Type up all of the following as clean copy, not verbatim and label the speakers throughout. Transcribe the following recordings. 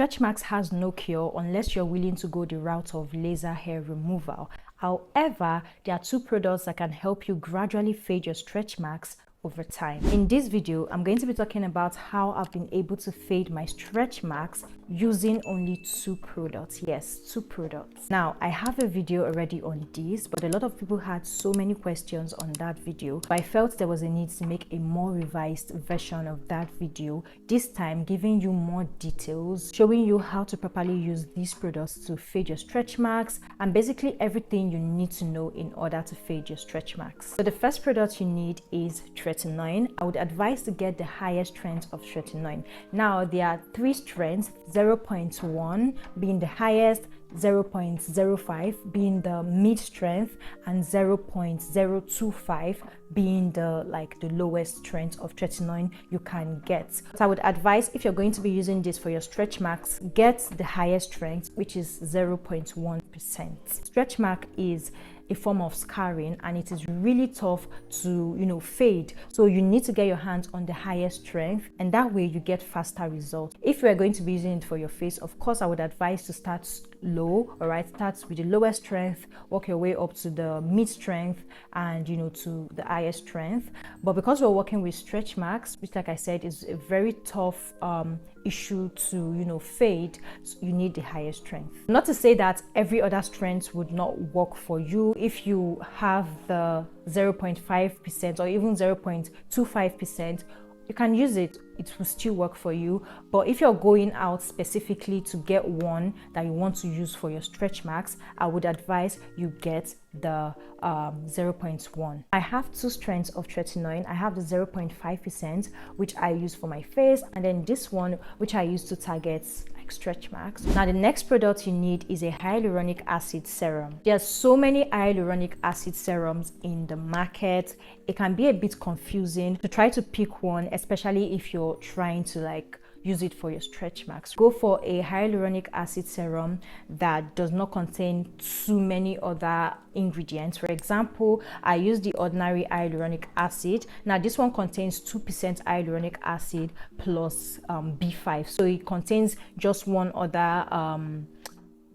Speaker 1: Stretch marks has no cure unless you're willing to go the route of laser hair removal. However, there are 2 products that can help you gradually fade your stretch marks over time. In this video, I'm going to be talking about how I've been able to fade my stretch marks using only 2 products. Yes, 2 products. Now, I have a video already on this, but a lot of people had so many questions on that video. So I felt there was a need to make a more revised version of that video, this time giving you more details, showing you how to properly use these products to fade your stretch marks, and basically everything you need to know in order to fade your stretch marks. So the first product you need is Tretinoin. I would advise to get the highest strength of Tretinoin. Now, there are 3 strengths, 0.1 being the highest, 0.05 being the mid strength, and 0.025 being the lowest strength of Tretinoin you can get. So I would advise, if you're going to be using this for your stretch marks, get the highest strength, which is 0.1%. Stretch mark is a form of scarring and it is really tough to fade, so you need to get your hands on the highest strength, and that way you get faster results. If you are going to be using it for your face, of course I would advise to start low. All right, start with the lowest strength, work your way up to the mid strength, and to the highest strength. But because we're working with stretch marks, which, like I said, is a very tough issue to fade, so you need the highest strength. Not to say that every other strength would not work for you. If you have the 0.5% or even 0.25%, you can use it, it will still work for you. But if you're going out specifically to get one that you want to use for your stretch marks, I would advise you get the 0.1. I have 2 strengths of Tretinoin. I have the 0.5%, which I use for my face, and then this one, which I use to target stretch marks. Now, the next product you need is a hyaluronic acid serum. There's so many hyaluronic acid serums in the market. It can be a bit confusing to try to pick one, especially if you're trying to use it for your stretch marks. Go for a hyaluronic acid serum that does not contain too many other ingredients. For example, I use the ordinary hyaluronic acid. Now, this one contains 2% hyaluronic acid plus B5, so it contains just one other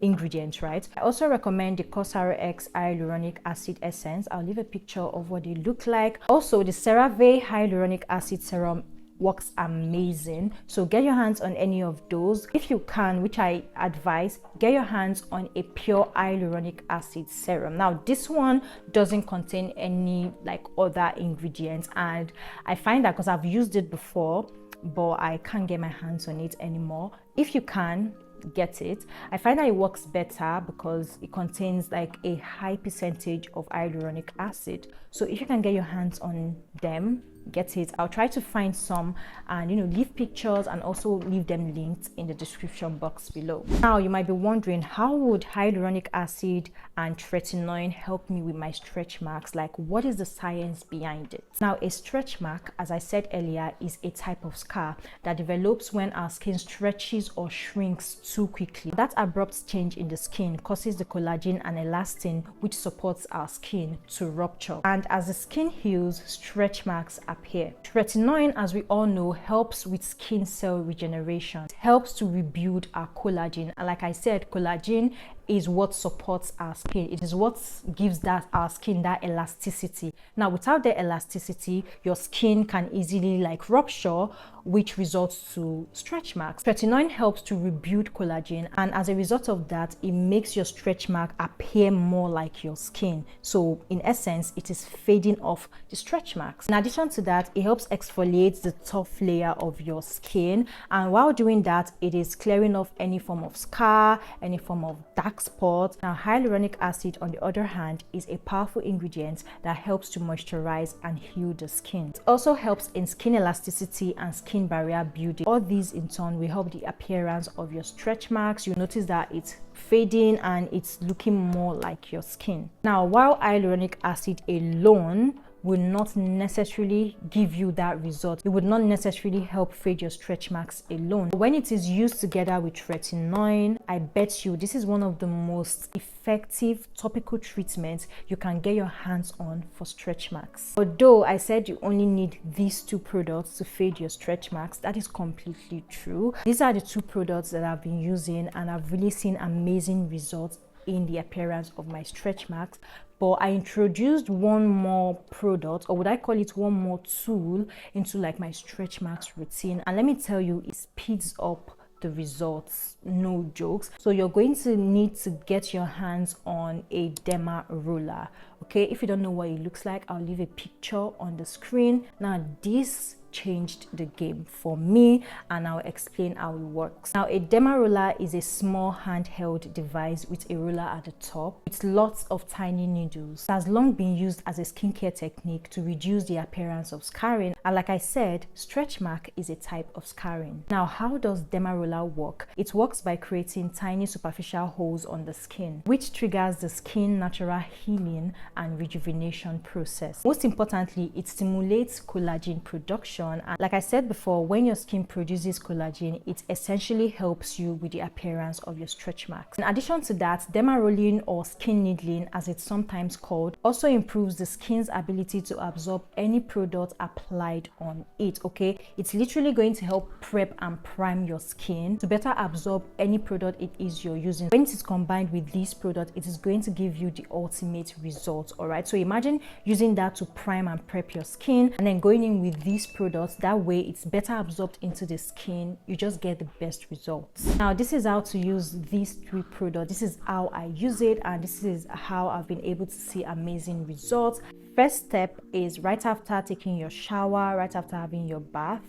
Speaker 1: ingredient, right? I also recommend the Cosaro X hyaluronic acid essence. I'll leave a picture of what they look like. Also, the CeraVe hyaluronic acid serum works amazing, so get your hands on any of those. If you can, which I advise, get your hands on a pure hyaluronic acid serum. Now, this one doesn't contain any other ingredients, and I find that because I've used it before, but I can't get my hands on it anymore. If you can, get it. I find that it works better because it contains a high percentage of hyaluronic acid. So if you can get your hands on them, get it. I'll try to find some and leave pictures and also leave them linked in the description box below. Now, you might be wondering, how would hyaluronic acid and Tretinoin help me with my stretch marks? What is the science behind it? Now, a stretch mark, as I said earlier, is a type of scar that develops when our skin stretches or shrinks too quickly. That abrupt change in the skin causes the collagen and elastin, which supports our skin, to rupture, and as the skin heals, stretch marks appear. Tretinoin, as we all know, helps with skin cell regeneration. It helps to rebuild our collagen, and like I said, collagen is what supports our skin. It is what gives our skin that elasticity. Now, without the elasticity, your skin can easily rupture, which results to stretch marks. Tretinoin helps to rebuild collagen, and as a result of that, it makes your stretch mark appear more like your skin. So in essence, it is fading off the stretch marks. In addition to that, it helps exfoliate the tough layer of your skin, and while doing that, it is clearing off any form of scar, any form of dark spot. Now, hyaluronic acid, on the other hand, is a powerful ingredient that helps to moisturize and heal the skin. It also helps in skin elasticity and skin barrier building. All these in turn will help the appearance of your stretch marks. You'll notice that it's fading and it's looking more like your skin. Now, while hyaluronic acid alone will not necessarily give you that result. It would not necessarily help fade your stretch marks alone. When it is used together with tretinoin, I bet you this is one of the most effective topical treatments you can get your hands on for stretch marks. Although I said you only need these two products to fade your stretch marks, that is completely true. These are the two products that I've been using and I've really seen amazing results in the appearance of my stretch marks. But I introduced one more product, or would I call it one more tool, into like my stretch marks routine, and let me tell you, it speeds up the results, no jokes. So you're going to need to get your hands on a derma roller. Okay, if you don't know what it looks like, I'll leave a picture on the screen. Now this changed the game for me, and I'll explain how it works. Now, a derma roller is a small handheld device with a roller at the top with lots of tiny needles. It has long been used as a skincare technique to reduce the appearance of scarring, and like I said, stretch mark is a type of scarring. Now, how does derma roller work? It works by creating tiny superficial holes on the skin, which triggers the skin natural healing and rejuvenation process. Most importantly, it stimulates collagen production. And like I said before, when your skin produces collagen, it essentially helps you with the appearance of your stretch marks. In addition to that, derma rolling, or skin needling as it's sometimes called, also improves the skin's ability to absorb any product applied on it. Okay, it's literally going to help prep and prime your skin to better absorb any product it is you're using. When it is combined with this product, it is going to give you the ultimate result. All right, so imagine using that to prime and prep your skin and then going in with these products. That way it's better absorbed into the skin. You just get the best results. Now, this is how to use these three products. This is how I use it, and this is how I've been able to see amazing results. First step is right after taking your shower, right after having your bath,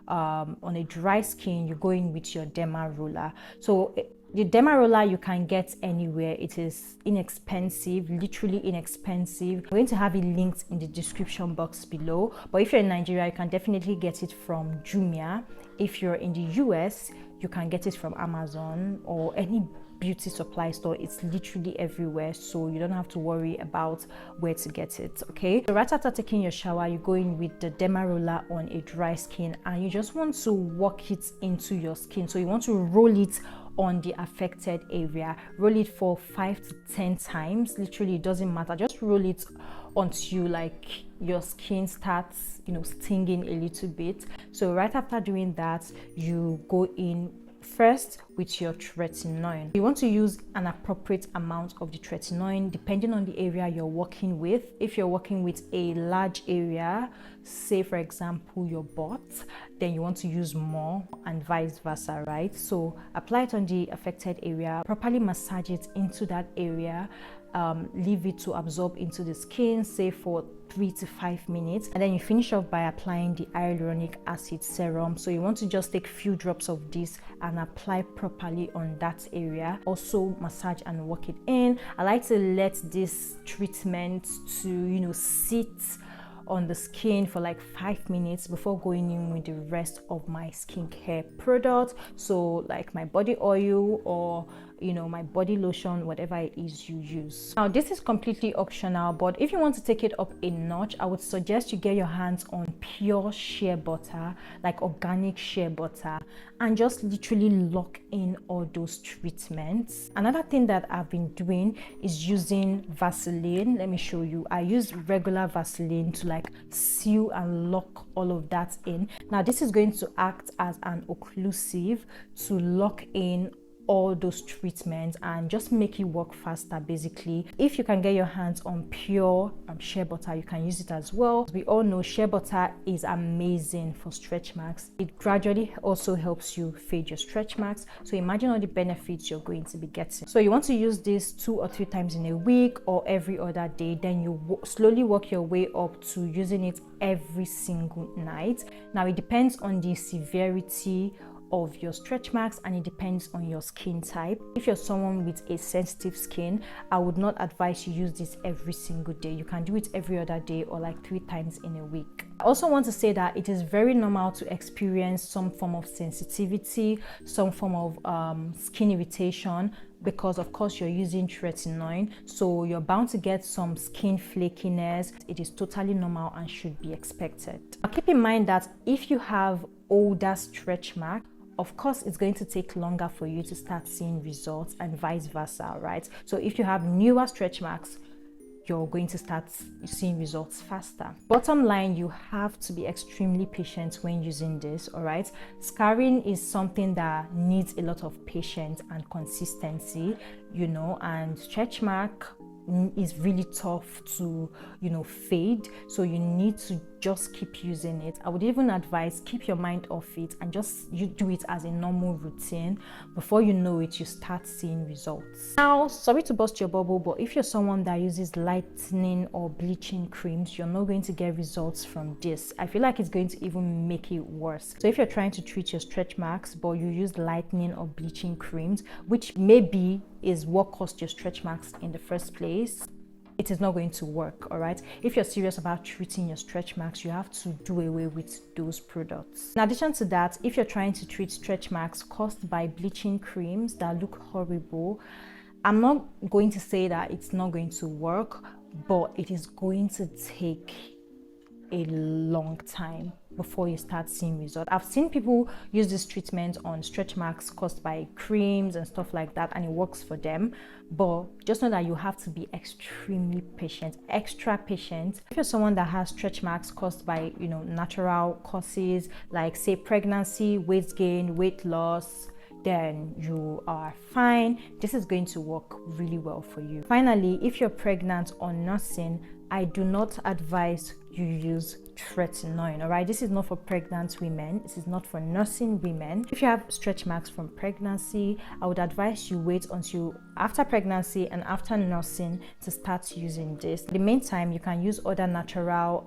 Speaker 1: on a dry skin, you go in with your derma roller. So the derma roller you can get anywhere. It is inexpensive, literally inexpensive. I'm going to have it linked in the description box below. But if you're in Nigeria, you can definitely get it from Jumia. If you're in the US, you can get it from Amazon or any beauty supply store. It's literally everywhere, so you don't have to worry about where to get it. Okay, so right after taking your shower, you go in with the derma roller on a dry skin, and you just want to work it into your skin. So you want to roll it on the affected area. Roll it for 5 to 10 times. Literally, it doesn't matter. Just roll it until like your skin starts, stinging a little bit. So right after doing that, you go in first with your tretinoin. You want to use an appropriate amount of the tretinoin depending on the area you're working with. If you're working with a large area, say for example your butt, then you want to use more, and vice versa, right? So apply it on the affected area, properly massage it into that area, leave it to absorb into the skin, say for 3 to 5 minutes, and then you finish off by applying the hyaluronic acid serum. So you want to just take a few drops of this and apply properly on that area. Also massage and work it in. I like to let this treatment to sit on the skin for like 5 minutes before going in with the rest of my skincare products. So like my body oil or my body lotion, whatever it is you use. Now, this is completely optional, but if you want to take it up a notch, I would suggest you get your hands on pure shea butter, like organic shea butter, and just literally lock in all those treatments. Another thing that I've been doing is using Vaseline. Let me show you. I use regular Vaseline to like seal and lock all of that in. Now, this is going to act as an occlusive to lock in all those treatments and just make it work faster. Basically, if you can get your hands on pure shea butter, you can use it as well. We all know shea butter is amazing for stretch marks. It gradually also helps you fade your stretch marks. So imagine all the benefits you're going to be getting. So you want to use this 2 or 3 times in a week or every other day. Then you slowly work your way up to using it every single night. Now, it depends on the severity of your stretch marks, and it depends on your skin type. If you're someone with a sensitive skin, I would not advise you use this every single day. You can do it every other day or like 3 times in a week. I also want to say that it is very normal to experience some form of sensitivity, some form of skin irritation, because of course you're using tretinoin, so you're bound to get some skin flakiness. It is totally normal and should be expected. Now keep in mind that if you have older stretch marks, of course it's going to take longer for you to start seeing results, and vice versa, right? So if you have newer stretch marks, you're going to start seeing results faster. Bottom line, you have to be extremely patient when using this, all right? Scarring is something that needs a lot of patience and consistency, you know, and stretch mark is really tough to, you know, fade, so you need to just keep using it. I would even advise keep your mind off it and just you do it as a normal routine. Before you know it, you start seeing results. Now, sorry to burst your bubble, but if you're someone that uses lightening or bleaching creams, you're not going to get results from this. I feel like it's going to even make it worse. So if you're trying to treat your stretch marks but you use lightening or bleaching creams, which maybe is what caused your stretch marks in the first place, it is not going to work, all right? If you're serious about treating your stretch marks, you have to do away with those products. In addition to that, if you're trying to treat stretch marks caused by bleaching creams that look horrible, I'm not going to say that it's not going to work, but it is going to take a long time before you start seeing results. I've seen people use this treatment on stretch marks caused by creams and stuff like that, and it works for them, but just know that you have to be extremely patient, extra patient. If you're someone that has stretch marks caused by, you know, natural causes like say pregnancy, weight gain, weight loss, then you are fine. This is going to work really well for you. Finally, if you're pregnant or nursing, I do not advise you use tretinoin, all right? This is not for pregnant women. This is not for nursing women. If you have stretch marks from pregnancy, I would advise you wait until after pregnancy and after nursing to start using this. In the meantime, you can use other natural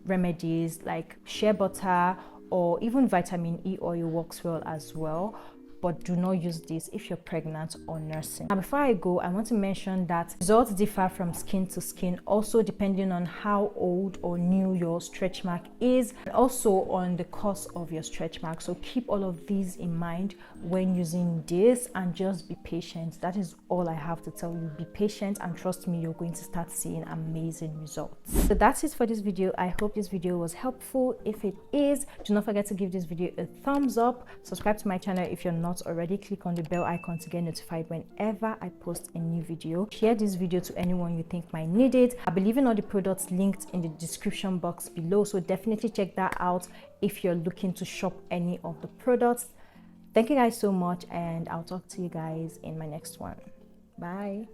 Speaker 1: remedies like shea butter, or even vitamin E oil works well as well. But do not use this if you're pregnant or nursing. Now, before I go, I want to mention that results differ from skin to skin, also depending on how old or new your stretch mark is, and also on the cause of your stretch mark. So keep all of these in mind when using this, and just be patient. That is all I have to tell you. Be patient, and trust me, you're going to start seeing amazing results. So that's it for this video. I hope this video was helpful. If it is, do not forget to give this video a thumbs up. Subscribe to my channel if you're not already. Click on the bell icon to get notified whenever I post a new video. Share this video to anyone you think might need it. I believe in all the products linked in the description box below, so definitely check that out if you're looking to shop any of the products. Thank you guys so much, and I'll talk to you guys in my next one. Bye.